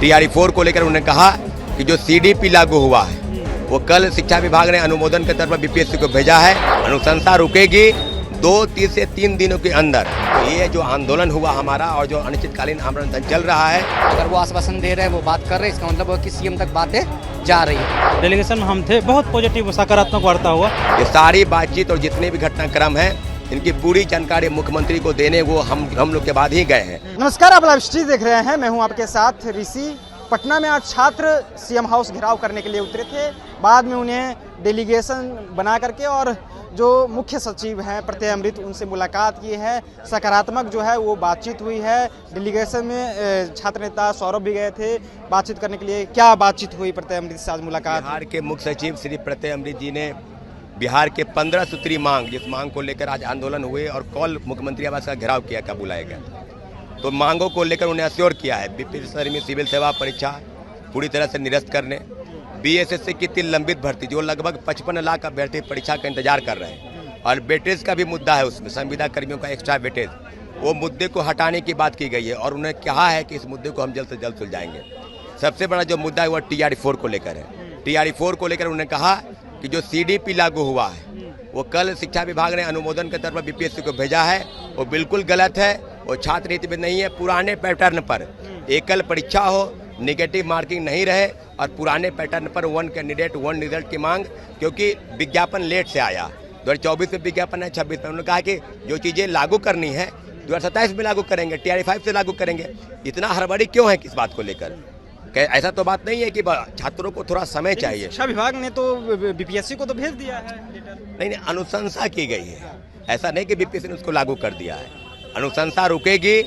TRE 4 को लेकर उन्होंने कहा कि जो CDP लागू हुआ है वो कल शिक्षा विभाग ने अनुमोदन के तौर पर BPSC को भेजा है। अनुशंसा रुकेगी 2 से 3 दिनों के अंदर। तो ये जो आंदोलन हुआ हमारा और जो अनिश्चितकालीन आंदोलन चल रहा है, अगर वो आश्वासन दे रहे हैं, वो बात कर रहे हैं, इसका मतलब है कि CM तक बातें जा रही है। डेलीगेशन में हम थे, बहुत पॉजिटिव सकारात्मक वार्ता हुआ। ये सारी बातचीत और जितने भी घटनाक्रम हैं इनकी पूरी जानकारी मुख्यमंत्री को देने वो हम लोग के बाद ही गए हैं। नमस्कार, आप लाइव स्ट्रीम देख रहे हैं। मैं हूं आपके साथ ऋषि। पटना में आज छात्र CM हाउस घेराव करने के लिए उतरे थे। बाद में उन्हें डेलीगेशन बना करके और जो मुख्य सचिव हैं प्रत्यय अमृत, उनसे मुलाकात की है। सकारात्मक जो है वो बातचीत हुई है। डेलीगेशन में छात्र नेता सौरभ भी गए थे बातचीत करने के लिए। क्या बातचीत हुई प्रत्यय अमृत से आज मुलाकात? बिहार के मुख्य सचिव श्री प्रत्यय अमृत जी ने बिहार के 15 सूत्री मांग, जिस मांग को लेकर आज आंदोलन हुए और कल मुख्यमंत्री आवास का घेराव किया, क्या बुलाया गया, तो मांगों को लेकर उन्हें अश्योर किया है। बीपीएससी में सिविल सेवा परीक्षा पूरी तरह से निरस्त करने, BSSC की 3 लंबित भर्ती जो लगभग 55 लाख अभ्यर्थी परीक्षा का इंतजार कर रहे हैं, और वेटेज का भी मुद्दा है उसमें, संविदा कर्मियों का एक्स्ट्रा वेटेज, वो मुद्दे को हटाने की बात की गई है और उन्हें कहा है कि इस मुद्दे को हम जल्द से जल्द सुलझाएंगे। सबसे बड़ा जो मुद्दा है वो TRE 4 को लेकर है। TRE 4 को लेकर उन्होंने कहा कि जो CDP लागू हुआ है वो कल शिक्षा विभाग ने अनुमोदन के तौर पर BPSC को भेजा है, वो बिल्कुल गलत है। वो छात्र नीति में नहीं है। पुराने पैटर्न पर एकल परीक्षा हो, नेगेटिव मार्किंग नहीं रहे और पुराने पैटर्न पर 1 कैंडिडेट 1 रिजल्ट की मांग, क्योंकि विज्ञापन लेट से आया। 2024 में विज्ञापन है, 26 में उन्होंने कहा कि जो चीज़ें लागू करनी है 2027 में लागू करेंगे, TRE 5 से लागू करेंगे। इतना हड़बड़ी क्यों है किस बात को लेकर? ऐसा तो बात नहीं है कि छात्रों को थोड़ा समय चाहिए। शिक्षा विभाग ने तो BPSC को तो भेज दिया है लेटर। नहीं, अनुशंसा की गई है, ऐसा नहीं कि BPSC ने उसको लागू कर दिया है। अनुशंसा रुकेगी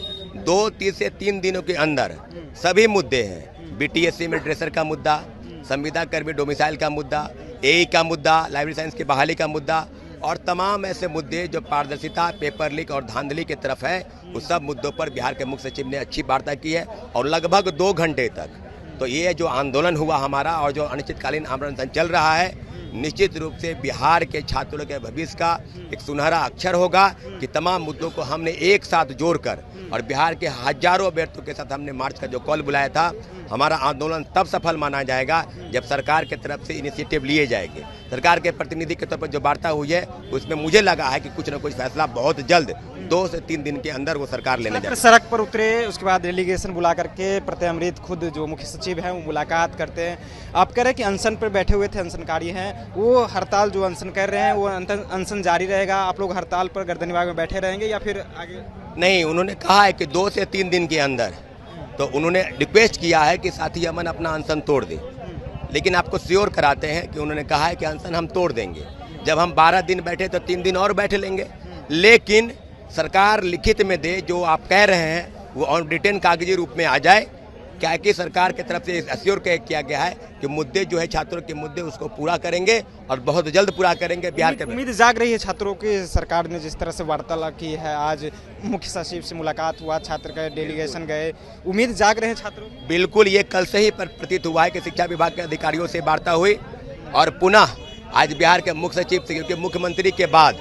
2 से 3 दिनों के अंदर। सभी मुद्दे हैं, BTSC में ड्रेसर का मुद्दा, संविदा कर्मी डोमिसाइल का मुद्दा, AE का मुद्दा, लाइब्रेरी साइंस की बहाली का मुद्दा और तमाम ऐसे मुद्दे जो पारदर्शिता, पेपर लीक और धांधली की तरफ है, उस सब मुद्दों पर बिहार के मुख्य सचिव ने अच्छी वार्ता की है और लगभग 2 घंटे तक। तो ये जो आंदोलन हुआ हमारा और जो अनिश्चितकालीन आंदोलन चल रहा है, निश्चित रूप से बिहार के छात्रों के भविष्य का एक सुनहरा अक्षर होगा कि तमाम मुद्दों को हमने एक साथ जोड़कर और बिहार के हजारों अभ्यर्थियों के साथ हमने मार्च का जो कॉल बुलाया था, हमारा आंदोलन तब सफल माना जाएगा जब सरकार की तरफ से इनिशिएटिव लिए जाएंगे। सरकार के प्रतिनिधि के तौर पर जो वार्ता हुई है उसमें मुझे लगा है कि कुछ न कुछ फैसला बहुत जल्द 2 से 3 दिन के अंदर वो सरकार लेने जाएगी। सड़क पर उतरे, उसके बाद डेलीगेशन बुला करके प्रत्यय अमृत खुद जो मुख्य सचिव हैं वो मुलाकात करते हैं। आप कह रहे हैं कि अनशन पर बैठे हुए थे अनशनकारी हैं, वो हड़ताल जो अनशन कर रहे हैं वो अनशन जारी रहेगा? आप लोग हड़ताल पर गर्दनी बाग में बैठे रहेंगे या फिर आगे? नहीं, उन्होंने कहा है कि 2 से 3 दिन के अंदर, तो उन्होंने रिक्वेस्ट किया है कि साथी अमन अपना अनशन तोड़ दे, लेकिन आपको श्योर कराते हैं कि उन्होंने कहा है कि अनशन हम तोड़ देंगे। जब हम 12 दिन बैठे तो 3 दिन और बैठ लेंगे, लेकिन सरकार लिखित में दे, जो आप कह रहे हैं वो ऑन रिटन कागजी रूप में आ जाए। क्या कि सरकार की तरफ से अश्योर किया गया है कि मुद्दे जो है छात्रों के मुद्दे उसको पूरा करेंगे और बहुत जल्द पूरा करेंगे। बिहार के उम्मीद जाग रही है छात्रों की। सरकार ने जिस तरह से वार्तालाप की है, आज मुख्य सचिव से मुलाकात हुआ, छात्र गए, डेलीगेशन गए, उम्मीद जाग रहे हैं छात्रों? बिल्कुल, ये कल से ही प्रतीत हुआ है कि शिक्षा विभाग के अधिकारियों से वार्ता हुई और पुनः आज बिहार के मुख्य सचिव से, क्योंकि मुख्यमंत्री के बाद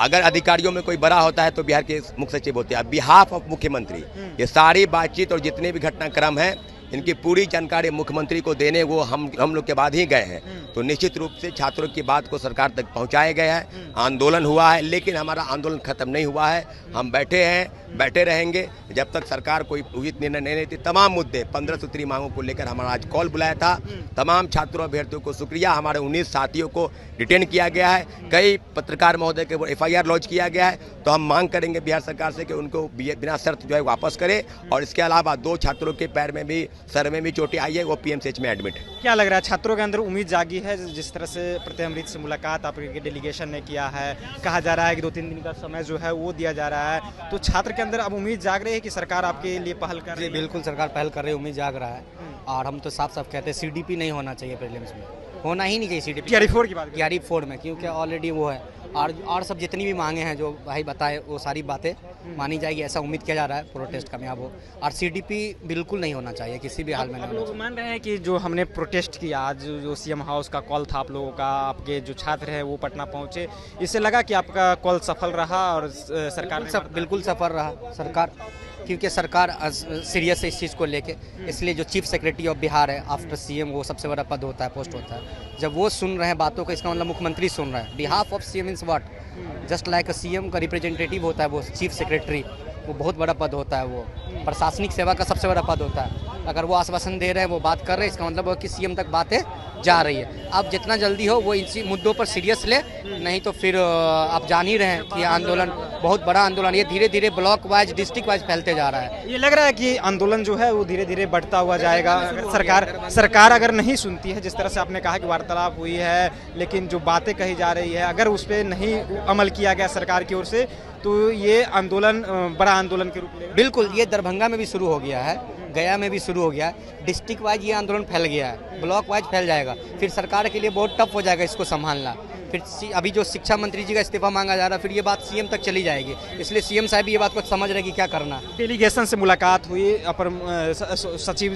अगर अधिकारियों में कोई बड़ा होता है तो बिहार के मुख्य सचिव होते हैं। बिहाफ ऑफ मुख्यमंत्री ये सारी बातचीत और जितने भी घटनाक्रम हैं इनकी पूरी जानकारी मुख्यमंत्री को देने वो हम लोग के बाद ही गए हैं। तो निश्चित रूप से छात्रों की बात को सरकार तक पहुंचाया गया है। आंदोलन हुआ है, लेकिन हमारा आंदोलन खत्म नहीं हुआ है। हम बैठे हैं, बैठे रहेंगे जब तक सरकार कोई उचित निर्णय नहीं लेती। तमाम मुद्दे 15 सूत्री मांगों को लेकर हमारा आज कॉल बुलाया था। तमाम छात्रों अभ्यर्थियों को शुक्रिया। हमारे 19 साथियों को डिटेन किया गया है, कई पत्रकार महोदय के FIR लॉन्च किया गया है। तो हम मांग करेंगे बिहार सरकार से कि उनको बिना शर्त जो है वापस करे। और इसके अलावा 2 छात्रों के पैर में भी, सर में भी चोटें आई है, वो PMCH में एडमिट है। क्या लग रहा है छात्रों के अंदर उम्मीद जागी है? जिस तरह से प्रत्यय अमृत से मुलाकात आपके डेलीगेशन ने किया है, कहा जा रहा है कि 2-3 दिन का समय जो है वो दिया जा रहा है, तो छात्र के अंदर अब उम्मीद जाग रही है कि सरकार आपके लिए पहल कर रही है? बिल्कुल, सरकार पहल कर रही है, उम्मीद जाग रहा है। और हम तो साफ साफ कहते हैं CDP नहीं होना चाहिए प्रीलिम्स में, होना ही नहीं चाहिए CDP। TRE 4 की बात, TRE 4 में, क्योंकि ऑलरेडी वो है और सब जितनी भी मांगे हैं जो भाई बताए वो सारी बातें मानी जाएगी, ऐसा उम्मीद किया जा रहा है। प्रोटेस्ट कामयाब हो और सीडीपी बिल्कुल नहीं होना चाहिए, किसी भी हाल में नहीं आप होना लोग चाहिए। मान रहे हैं कि जो हमने प्रोटेस्ट किया आज, जो सीएम हाउस का कॉल था आप लोगों का, आपके जो छात्र हैं वो पटना पहुंचे, इससे लगा कि आपका कॉल सफल रहा और सरकार ने बिल्कुल सफल रहा सरकार, क्योंकि सरकार सीरियस है इस चीज़ को लेके। इसलिए जो चीफ सेक्रेटरी ऑफ बिहार है आफ्टर सीएम, वो सबसे बड़ा पद होता है, पोस्ट होता है। जब वो सुन रहे हैं बातों को, इसका मतलब मुख्यमंत्री सुन रहा है। Behalf of CM means what, just like CM का रिप्रेजेंटेटिव होता है वो चीफ सेक्रेटरी, वो बहुत बड़ा पद होता है, वो प्रशासनिक सेवा का सबसे बड़ा पद होता है। अगर वो आश्वासन दे रहे हैं, वो बात कर रहे हैं, इसका मतलब है कि सीएम तक बातें जा रही है। अब जितना जल्दी हो वो इन मुद्दों पर सीरियस ले, नहीं तो फिर आप जान ही रहे हैं कि आंदोलन बहुत बड़ा आंदोलन, ये धीरे धीरे ब्लॉक वाइज डिस्ट्रिक्ट वाइज फैलते जा रहा है। ये लग रहा है कि आंदोलन जो है वो धीरे धीरे बढ़ता हुआ जाएगा। सरकार अगर नहीं सुनती है, जिस तरह से आपने कहा कि वार्तालाप हुई है, लेकिन जो बातें कही जा रही है अगर उस पर नहीं अमल किया गया सरकार की ओर से, तो ये आंदोलन बड़ा आंदोलन के रूप में बिल्कुल, ये दरभंगा में भी शुरू हो गया है, गया में भी शुरू हो गया है। डिस्ट्रिक्ट वाइज ये आंदोलन फैल गया है, ब्लॉक वाइज फैल जाएगा, फिर सरकार के लिए बहुत टफ हो जाएगा इसको संभालना। फिर अभी जो शिक्षा मंत्री जी का इस्तीफा मांगा जा रहा है, फिर ये बात सीएम तक चली जाएगी। इसलिए सीएम साहब भी ये बात को समझ रहे हैं कि क्या करना है। डेलीगेशन से मुलाकात हुई, अपर सचिव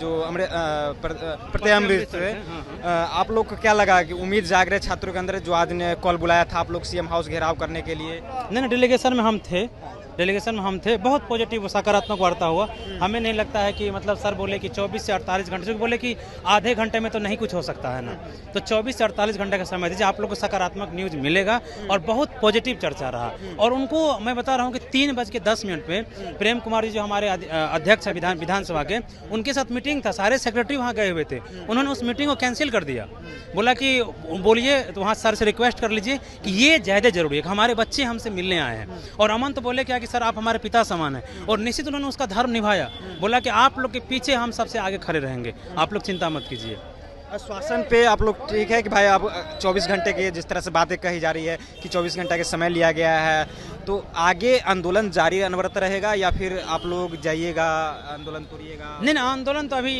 जो प्रत्यय अमृत, आप लोग को क्या लगा कि उम्मीद जाग रहे छात्रों के अंदर, जो आज ने कॉल बुलाया था आप लोग सीएम हाउस घेराव करने के लिए? नहीं, डेलीगेशन में हम थे, बहुत पॉजिटिव सकारात्मक वार्ता हुआ। हमें नहीं लगता है कि मतलब सर बोले कि 24 से 48 घंटे से बोले कि आधे घंटे में तो नहीं कुछ हो सकता है ना, तो 24 से 48 घंटे का समय दीजिए, आप लोग को सकारात्मक न्यूज़ मिलेगा। और बहुत पॉजिटिव चर्चा रहा। और उनको मैं बता रहा हूँ कि 3:10 पे प्रेम कुमार जी जो हमारे अध्यक्ष हैं विधानसभा के, उनके साथ मीटिंग था, सारे सेक्रेटरी वहाँ गए हुए थे। उन्होंने उस मीटिंग को कैंसिल कर दिया, बोला कि बोलिए तो वहाँ सर से रिक्वेस्ट कर लीजिए कि ये ज़्यादा जरूरी है कि हमारे बच्चे हमसे मिलने आए हैं। और अमन तो बोले क्या कि सर आप हमारे पिता समान हैं, और निश्चित उन्होंने उसका धर्म निभाया, बोला कि आप लोग के पीछे हम सबसे आगे खड़े रहेंगे, आप लोग चिंता मत कीजिए। आश्वासन पे आप लोग ठीक है कि भाई आप 24 घंटे के, जिस तरह से बातें कही जा रही है कि 24 घंटे का समय लिया गया है, तो आगे आंदोलन जारी अनवरत रहेगा या फिर आप लोग जाइएगा, आंदोलन करिएगा? नहीं, आंदोलन तो अभी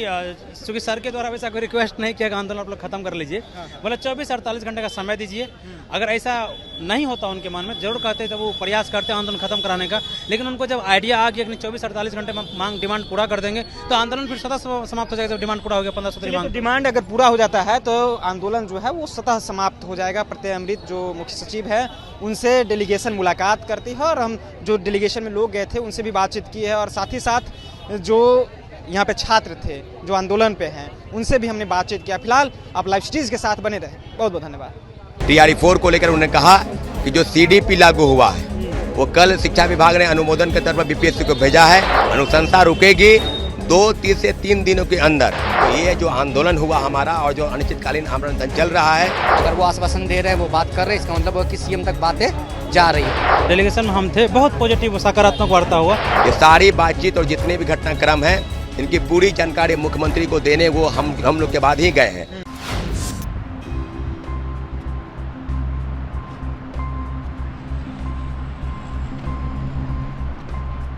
चूँकि सर के द्वारा वैसा कोई रिक्वेस्ट नहीं किया कि आंदोलन आप लोग खत्म कर लीजिए, बोला 24-48 घंटे का समय दीजिए। अगर ऐसा नहीं होता उनके मन में, जरूर कहते तो वो प्रयास करते आंदोलन खत्म कराने का, लेकिन उनको जब आइडिया आ गया कि 24-48 घंटे में मांग डिमांड पूरा कर देंगे, तो आंदोलन फिर स्वतः समाप्त हो जाएगा। जब डिमांड पूरा हो गया 15 सूत्री मांग, डिमांड अगर पूरा हो जाता है तो आंदोलन जो है वो स्वतः समाप्त हो जाएगा। प्रत्यय अमृत जो मुख्य सचिव है, उनसे डेलीगेशन मुलाकात करती है, और हम जो डेलीगेशन में लोग गए थे उनसे भी बातचीत की है, और साथ ही साथ जो यहाँ पे छात्र थे जो आंदोलन पे हैं उनसे भी हमने बातचीत किया। फिलहाल आप लाइव स्ट्रीज के साथ बने रहे, बहुत बहुत धन्यवाद। TRE-4 को लेकर उन्होंने कहा कि जो CDP लागू हुआ है वो कल शिक्षा विभाग ने अनुमोदन के तौर पर BPSC को भेजा है। अनुशंसा रुकेगी 2 से 3 दिनों के अंदर। तो ये जो आंदोलन हुआ हमारा और जो अनिश्चितकालीन आंदोलन चल रहा है, अगर वो आश्वासन दे रहे हैं, वो बात कर रहे हैं, इसका मतलब है कि सीएम तक बातें जा रही है। डेलीगेशन में हम थे, बहुत पॉजिटिव सकारात्मक वार्ता हुआ। ये सारी बातचीत और जितने भी घटनाक्रम हैं, इनकी पूरी जानकारी मुख्यमंत्री को देने वो हम लोग के बाद ही गए हैं।